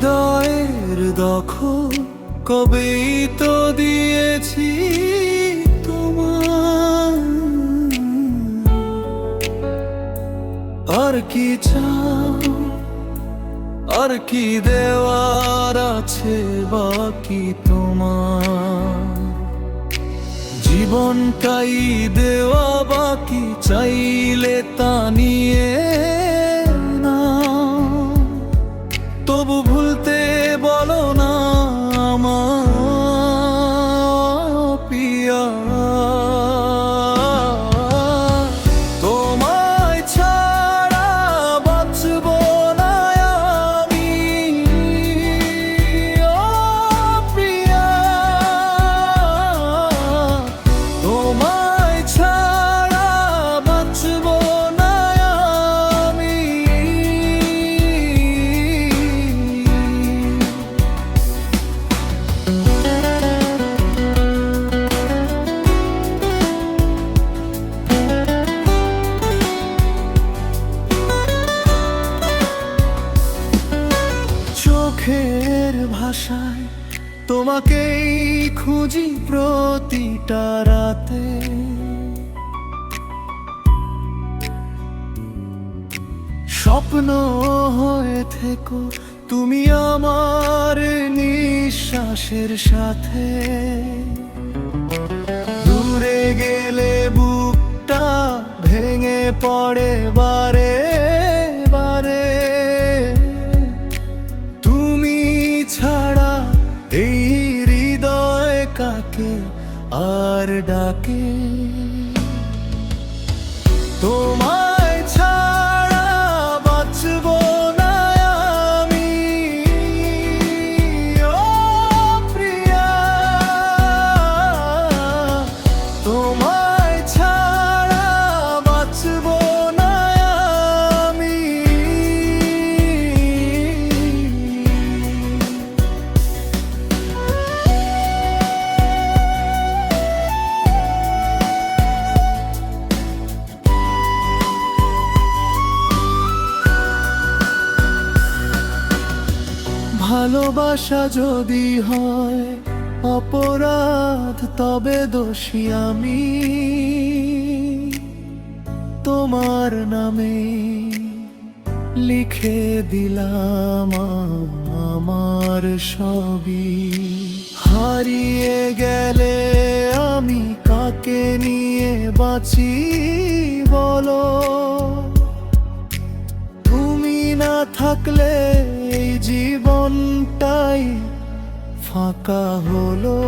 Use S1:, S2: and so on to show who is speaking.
S1: হৃদয়ের দখল কবেই তো দিয়েছি তোমার। আর কি চাও, আর কি দেওয়ার আছে বাকি তোমার? জীবনটাই দেওয়া বাকি, চাইলে তা নিয়ে না। তবু ভুলতে বলো না আমার পিয়া। তোমায় ছাড়া বাঁচব না আমি ও প্রিয়া। তোমায় ছাড়া বাঁচব না আমি। চোখের ভাষায় তোমাকেই খুঁজি প্রতিটা রাতে। স্বপ্ন হয়ে থেকো তুমি আমার নিঃশ্বাসের সাথে। দূরে গেলে বুকটা ভেঙে পড়ে বারে বারে। তুমি ছাড়া এই হৃদয় কাকে আর ডাকে? তোমায় ছাড়া বাঁচব না আমি ও প্রিয়া। তোমায় ছাড়া বাঁচব না আমি। ভালোবাসা যদি হয় অপরাধ, তবে দোষী আমি। তোমার নামে লিখে দিলাম আমার সবই। হারিয়ে গেলে আমি কাকে নিয়ে বাঁচি বলো? তুমি না থাকলে এই জীবনটাই ফাঁকা হলো।